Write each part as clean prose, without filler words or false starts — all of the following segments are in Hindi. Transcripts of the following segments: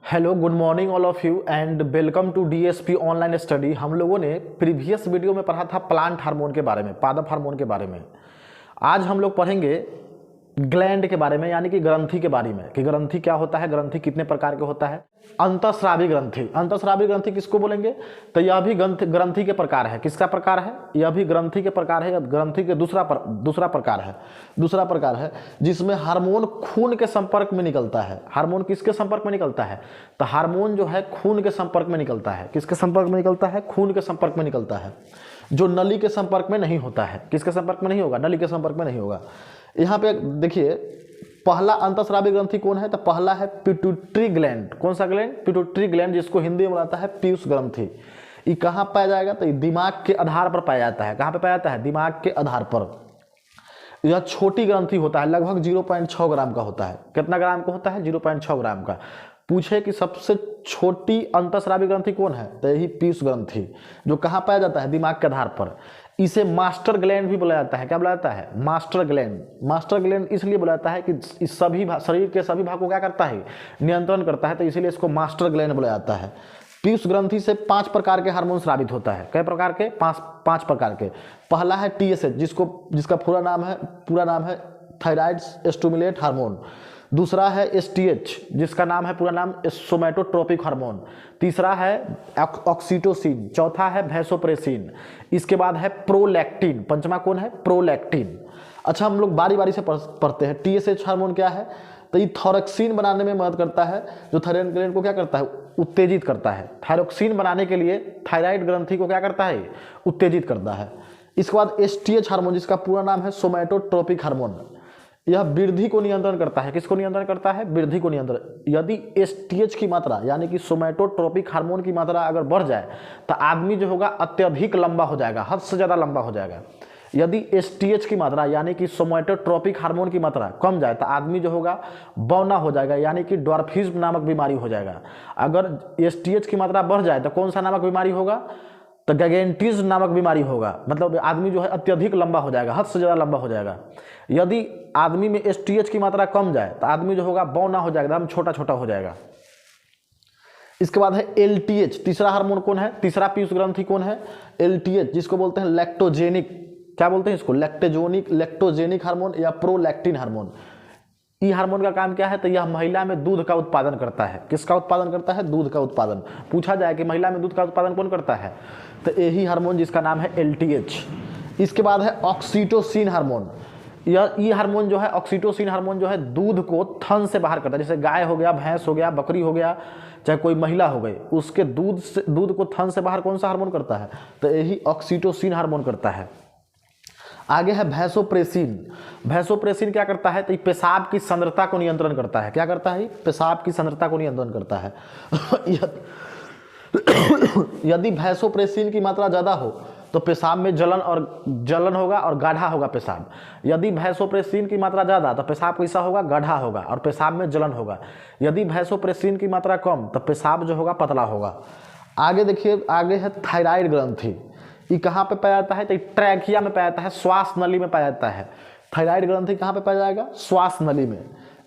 Hello, good morning all of you and welcome to DSP online study. हम लोगों ने प्रीवियस वीडियो में पढ़ा था प्लांट हार्मोन के बारे में, पादप हार्मोन के बारे में। आज हम लोग पढ़ेंगे ग्लैंड के बारे में, यानी कि ग्रंथि के बारे में, कि ग्रंथि क्या होता है, ग्रंथि कितने प्रकार के होता है। अंतःस्रावी ग्रंथि, अंतःस्रावी ग्रंथि किसको बोलेंगे? तो यह भी ग्रंथि के प्रकार है। किसका प्रकार है? यह भी ग्रंथि के प्रकार है। ग्रंथि के दूसरा प्रकार है जिसमें हार्मोन खून के संपर्क में निकलता है। हार्मोन किसके संपर्क में निकलता है? तो हार्मोन जो है खून के संपर्क में निकलता है। किसके संपर्क में निकलता है? खून के संपर्क में निकलता है, जो नली के संपर्क में नहीं होता है। किसके संपर्क में नहीं होगा? नली के संपर्क में नहीं होगा। यहाँ पे देखिए, पहला अंतःस्रावी ग्रंथि कौन है? तो पहला है पिट्यूटरी ग्लैंड। कौन सा ग्लैंड? पिट्यूटरी ग्लैंड, जिसको हिंदी में बुलाता है पीयूष ग्रंथि। ये कहाँ पाया जाएगा? तो ये दिमाग के आधार पर पाया जाता है। कहाँ पे पाया जाता है? दिमाग के आधार पर। यह छोटी ग्रंथि होता है, लगभग 0.6 ग्राम का होता है। कितना ग्राम का होता है? 0.6 ग्राम का। पूछे कि सबसे छोटी अंतःस्रावी ग्रंथि कौन है? तो यही पीयूष ग्रंथि, जो कहाँ पाया जाता है? दिमाग के आधार पर। इसे मास्टर ग्लैंड भी बोला जाता है। क्या बोला जाता है? Master gland. मास्टर ग्लैंड इसलिए बोला जाता है कि इस सभी शरीर के सभी भाग को क्या करता है? नियंत्रण करता है, तो इसीलिए इसको मास्टर ग्लैंड बोला जाता है। पीयूष ग्रंथि से 5 प्रकार के हार्मोन स्रावित होता है। कई प्रकार के? 5 प्रकार के। पहला है टीएसएच, जिसका पूरा नाम है थायराइड स्टिमुलेट हार्मोन। दूसरा है एसटीएच, जिसका पूरा नाम सोमैटोट्रोपिक हार्मोन। तीसरा है ऑक्सीटोसिन। चौथा है वैसोप्रेसिन। इसके बाद है प्रोलैक्टिन। पंचमा कौन है? प्रोलैक्टिन। अच्छा, हम लोग बारी बारी से पढ़ते हैं। टीएसएच हार्मोन क्या है? तो ये थायरोक्सिन बनाने में मदद करता है, जो थायराइड ग्लैंड को क्या करता है? उत्तेजित करता है। थायरोक्सिन बनाने के लिए थायराइड ग्रंथि को क्या करता है? उत्तेजित करता है। इसके बाद एसटीएच हार्मोन, जिसका पूरा नाम है सोमैटोट्रोपिक हार्मोन। यह वृद्धि को नियंत्रण करता है। किसको नियंत्रण करता है? वृद्धि को नियंत्रण। यदि एसटीएच की मात्रा, यानी कि सोमैटोट्रोपिक हार्मोन की मात्रा अगर बढ़ जाए तो आदमी जो होगा अत्यधिक लंबा हो जाएगा, हद से ज़्यादा लंबा हो जाएगा। यदि एसटीएच की मात्रा, यानी कि सोमैटोट्रोपिक हार्मोन की मात्रा कम जाए तो आदमी जो होगा बौना हो जाएगा, यानी कि ड्वार्फिज्म नामक बीमारी हो जाएगा। अगर एसटीएच की मात्रा बढ़ जाए तो कौन सा नामक बीमारी होगा? तो गैगेंटिज्म नामक बीमारी होगा। मतलब आदमी जो है अत्यधिक लंबा हो जाएगा, हद से ज़्यादा लंबा हो जाएगा। यदि आदमी में एसटीएच की मात्रा कम जाए तो आदमी जो होगा बौना हो जाएगा, एकदम छोटा छोटा हो जाएगा। इसके बाद है एलटीएच। तीसरा हार्मोन कौन है? तीसरा पीयूष ग्रंथि कौन है? एलटीएच, जिसको बोलते हैं लैक्टोजेनिक। क्या बोलते हैं इसको? लैक्टोजेनिक हार्मोन या प्रोलैक्टिन हार्मोन। ई हार्मोन का काम क्या है? तो यह महिला में दूध का उत्पादन करता है। किसका उत्पादन करता है? दूध का उत्पादन। पूछा जाए कि महिला में दूध का उत्पादन कौन करता है, तो यही हार्मोन, जिसका नाम है एलटीएच। इसके बाद है ऑक्सीटोसिन हार्मोन। यह ई हार्मोन जो है, ऑक्सीटोसिन हार्मोन जो है, दूध को थन से बाहर करता है। जैसे गाय हो गया, भैंस हो गया, बकरी हो गया, चाहे कोई महिला हो गई, उसके दूध को थन से बाहर कौन सा हार्मोन करता है? तो यही ऑक्सीटोसिन हार्मोन करता है। आगे है वैसोप्रेसिन। वैसोप्रेसिन क्या करता है? तो पेशाब की सांद्रता को नियंत्रण करता है। क्या करता है? पेशाब की सांद्रता को नियंत्रण करता है। यदि वैसोप्रेसिन की मात्रा ज़्यादा हो तो पेशाब में जलन होगा और गाढ़ा होगा पेशाब। यदि वैसोप्रेसिन की मात्रा ज़्यादा तो पेशाब कैसा होगा? गाढ़ा होगा और पेशाब में जलन होगा। यदि वैसोप्रेसिन की मात्रा कम तो पेशाब जो होगा पतला होगा। आगे देखिए, आगे है थायराइड ग्रंथि। ये कहाँ पे पाया जाता है? तो ट्रैकिया में पाया जाता है, श्वास नली में पाया जाता है। थायराइड ग्रंथि कहाँ पे पाया जाएगा? श्वास नली में।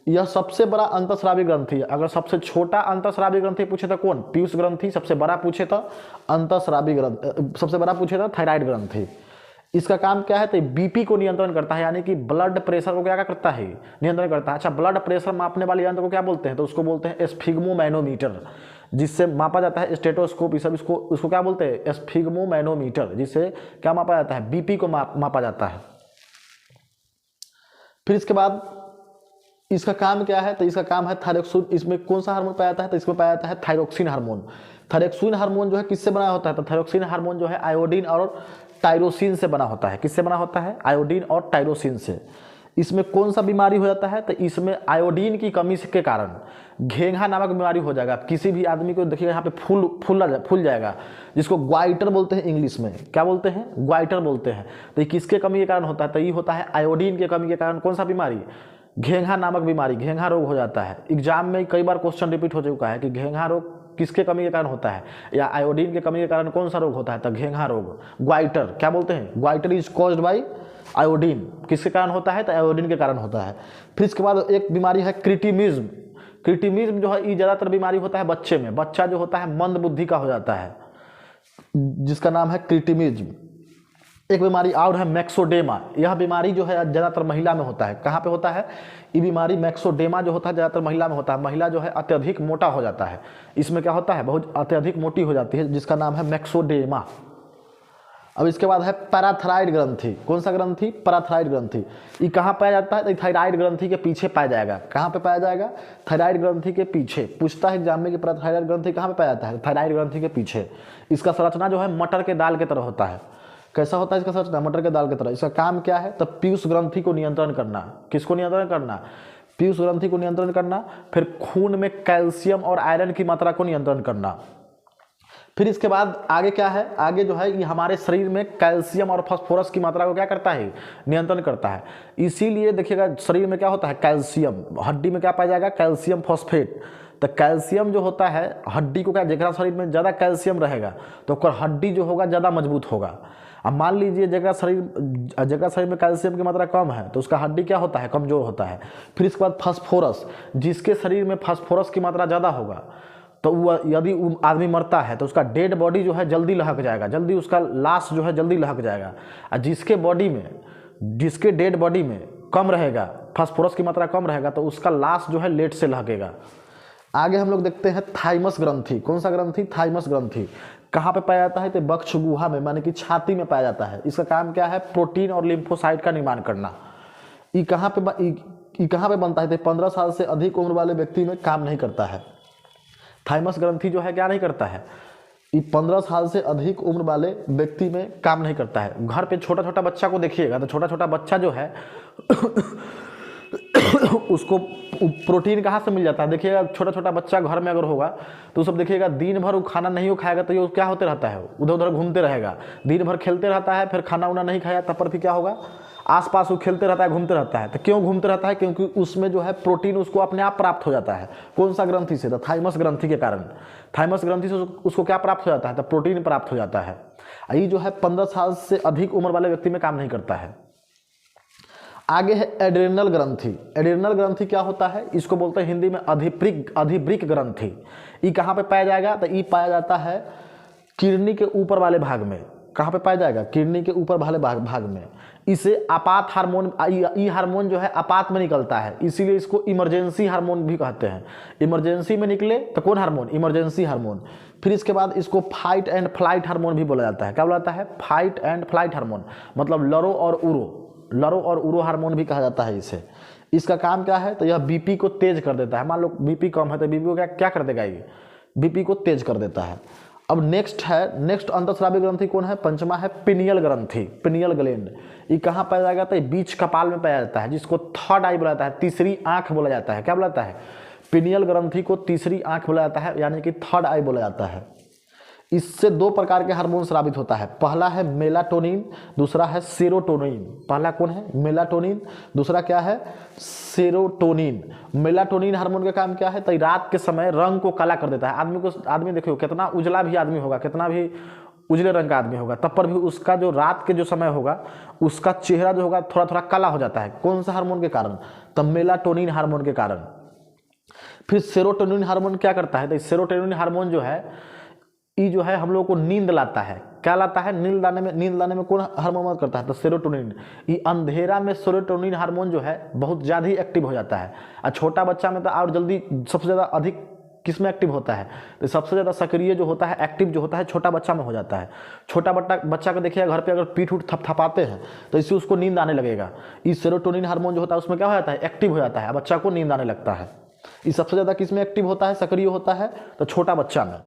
यह सबसे बड़ा अंतःस्रावी ग्रंथि है। अगर सबसे छोटा अंतःस्रावी ग्रंथि पूछे तो कौन? पीयूष ग्रंथि। सबसे बड़ा पूछे तो अंतःस्रावी ग्रंथि, सबसे बड़ा पूछे तो थायराइड ग्रंथि। इसका काम क्या है? तो बीपी को नियंत्रण करता है, यानी कि ब्लड प्रेशर को क्या करता है? नियंत्रण करता है। अच्छा, ब्लड प्रेशर मापने वाले यंत्र को क्या बोलते हैं? तो उसको बोलते हैं स्फिग्मोमैनोमीटर, जिससे मापा जाता है। स्टेटोस्कोप, ये सब उसको क्या बोलते हैं? स्फिग्मोमैनोमीटर, जिससे क्या मापा जाता है? बीपी को मापा जाता है। फिर इसके बाद इसका काम क्या है? तो इसका काम है थायरोक्सिन। इसमें कौन सा हार्मोन पाया जाता है? तो इसमें पाया जाता है थायरोक्सिन हार्मोन। थायरोक्सिन हार्मोन जो है किससे बना होता है? तो थायरोक्सिन हार्मोन जो है आयोडीन और टायरोसिन से बना होता है। किससे बना होता है? आयोडीन और टायरोसिन से। इसमें कौन सा बीमारी हो जाता है? तो इसमें आयोडीन की कमी के कारण घेंघा नामक बीमारी हो जाएगा। किसी भी आदमी को देखिएगा यहाँ पे फूल जाएगा, जिसको ग्वाइटर बोलते हैं इंग्लिश में। क्या बोलते हैं? ग्वाइटर बोलते हैं। तो ये किसके कमी के कारण होता है? तो ये होता है आयोडीन के कमी के कारण। कौन सा बीमारी? घेंघा नामक बीमारी, घेंघा रोग हो जाता है। एग्जाम में कई बार क्वेश्चन रिपीट हो चुका है कि घेंघा रोग किसके कमी के कारण होता है, या आयोडीन के कमी के कारण कौन सा रोग होता है? तो घेंघा रोग, ग्वाइटर। क्या बोलते हैं? Goitre is caused by iodine. किसके कारण होता है? तो आयोडीन के कारण होता है। फिर इसके बाद एक बीमारी है क्रिटिमिज्म। क्रिटिमिज्म जो है ये ज़्यादातर बीमारी होता है बच्चे में। बच्चा जो होता है मंद बुद्धि का हो जाता है, जिसका नाम है क्रिटिमिज्म। एक बीमारी और है मैक्सोडेमा। यह बीमारी जो है ज़्यादातर महिला में होता है। कहाँ पे होता है ये बीमारी? मैक्सोडेमा जो होता है ज़्यादातर महिला में होता है। महिला जो है अत्यधिक मोटा हो जाता है, इसमें क्या होता है, बहुत अत्यधिक मोटी हो जाती है, जिसका नाम है मैक्सोडेमा। अब इसके बाद है पैराथायराइड ग्रंथि। कौन सा ग्रंथि? पैराथायराइड ग्रंथि। ये कहाँ पाया जाता है? तो थायराइड ग्रंथि के पीछे पाया जाएगा। कहाँ पे पाया जाएगा? थायराइड ग्रंथि के पीछे। पूछता है एग्जाम में कि पैराथायराइड ग्रंथि कहाँ पे पाया जाता है? थायराइड ग्रंथि के पीछे। इसका संरचना जो है मटर के दाल की तरह होता है। कैसा होता है इसका संरचना? मटर के दाल की तरह। इसका काम क्या है? तो पीयूष ग्रंथि को नियंत्रण करना। किसको नियंत्रण करना? पीयूष ग्रंथि को नियंत्रण करना। फिर खून में कैल्शियम और आयरन की मात्रा को नियंत्रण करना। फिर इसके बाद आगे क्या है? आगे जो है ये हमारे शरीर में कैल्शियम और फास्फोरस की मात्रा को क्या करता है? नियंत्रण करता है। इसीलिए देखिएगा शरीर में क्या होता है? कैल्शियम। हड्डी में क्या पाया जाएगा? Calcium phosphate. तो कैल्शियम जो होता है हड्डी को क्या, जगह शरीर में ज़्यादा कैल्शियम रहेगा तो हड्डी जो होगा ज़्यादा मजबूत होगा। अब मान लीजिए जगह शरीर में कैल्शियम की मात्रा कम है तो उसका हड्डी क्या होता है? कमज़ोर होता है। फिर इसके बाद फास्फोरस। जिसके शरीर में फास्फोरस की मात्रा ज़्यादा होगा तो यदि वो आदमी मरता है तो उसका डेड बॉडी जो है जल्दी लहक जाएगा, जल्दी उसका लाश जो है जल्दी लहक जाएगा। और जिसके डेड बॉडी में कम रहेगा, फास्फोरस की मात्रा कम रहेगा तो उसका लाश जो है लेट से लहकेगा। आगे हम लोग देखते हैं थाइमस ग्रंथि। कौन सा ग्रंथि? थाइमस ग्रंथि। कहाँ पे पाया जाता है? तो वक्ष गुहा में, माने कि छाती में पाया जाता है। इसका काम क्या है? प्रोटीन और लिम्फोसाइट का निर्माण करना। ये कहाँ पे बनता है? तो 15 साल से अधिक उम्र वाले व्यक्ति में काम नहीं करता है। थाइमस ग्रंथि जो है क्या नहीं करता है? ये 15 साल से अधिक उम्र वाले व्यक्ति में काम नहीं करता है। घर पे छोटा छोटा बच्चा को देखिएगा तो छोटा छोटा बच्चा जो है उसको प्रोटीन कहाँ से मिल जाता है? देखिएगा छोटा छोटा बच्चा घर में अगर होगा तो सब देखिएगा दिन भर वो खाना नहीं खाएगा तो ये क्या होते रहता है? उधर उधर घूमते रहेगा, दिन भर खेलते रहता है, फिर खाना उना नहीं खाया तब पर फिर क्या होगा? आसपास वो खेलते रहता है, घूमते रहता है। तो क्यों घूमते रहता है? क्योंकि उसमें जो है प्रोटीन उसको अपने आप प्राप्त हो जाता है। कौन सा ग्रंथि से? तो थाइमस ग्रंथि के कारण। थाइमस ग्रंथि से उसको क्या प्राप्त हो जाता है? तो प्रोटीन प्राप्त हो जाता है। ये जो है 15 साल से अधिक उम्र वाले व्यक्ति में काम नहीं करता है। आगे है एड्रेनल ग्रंथि। एड्रेनल ग्रंथि क्या होता है? इसको बोलते हैं हिंदी में अधिवृक्क ग्रंथि। ये कहाँ पे पाया जाएगा? तो ये पाया जाता है किडनी के ऊपर वाले भाग में। कहाँ पे पाया जाएगा? किडनी के ऊपर वाले भाग में। इसे आपात हार्मोन, ये हार्मोन जो है आपात में निकलता है, इसीलिए इसको इमरजेंसी हार्मोन भी कहते हैं। इमरजेंसी में निकले तो कौन हार्मोन? Emergency hormone. फिर इसके बाद इसको फाइट एंड फ्लाइट हार्मोन भी बोला जाता है। क्या बोला जाता है? फाइट एंड फ्लाइट हार्मोन, मतलब लरो और उरो हार्मोन भी कहा जाता है इसे। इसका काम क्या है? तो यह बीपी को तेज कर देता है। मान लो बीपी कम है तो बीपी को क्या कर देगा? ये बीपी को तेज कर देता है। अब नेक्स्ट अंतःस्रावी ग्रंथि कौन है? पंचमा है पिनियल ग्रंथि, पिनियल ग्लैंड। ये कहाँ पाया जाएगा? तो बीच कपाल में पाया जाता है, जिसको थर्ड आई बोला जाता है, तीसरी आंख बोला जाता है। क्या बोला जाता है? पिनियल ग्रंथि को तीसरी आंख बोला जाता है, यानी कि थर्ड आई बोला जाता है। इससे 2 प्रकार के हार्मोन स्रावित होता है। पहला है मेलाटोनिन, दूसरा है सेरोटोनिन। पहला कौन है? मेलाटोनिन, दूसरा क्या है? सेरोटोनिन। मेलाटोनिन हार्मोन का काम क्या है? तो रात के समय रंग को काला कर देता है। आदमी देखियो कितना उजला भी आदमी होगा, कितना भी उजले रंग का आदमी होगा, तब पर भी उसका जो रात के जो समय होगा उसका चेहरा जो होगा थोड़ा थोड़ा काला हो जाता है। कौन सा हार्मोन के कारण? तो मेलाटोनिन हार्मोन के कारण। फिर सेरोटोनिन हार्मोन क्या करता है? तो सेरोटोनिन हार्मोन जो है ये जो है हम लोग को नींद लाता है। क्या लाता है? नींद लाने में कौन हार्मोन मदद करता है? तो सेरोटोनिन। ये अंधेरा में सेरोटोनिन हार्मोन जो है बहुत ज़्यादा ही एक्टिव हो जाता है। और छोटा बच्चा में तो और जल्दी सबसे ज़्यादा अधिक किस में एक्टिव होता है? तो सबसे ज़्यादा सक्रिय जो होता है, एक्टिव जो होता है, छोटा बच्चा में हो जाता है। छोटा बच्चा को देखिएगा घर पे अगर पीठ उठ थपथपाते हैं तो इससे उसको नींद आने लगेगा। इस सेरोटोनिन हार्मोन जो होता है उसमें क्या हो जाता है? एक्टिव हो जाता है, बच्चा को नींद आने लगता है। ये सबसे ज़्यादा किस में एक्टिव होता है, सक्रिय होता है? तो छोटा बच्चा में।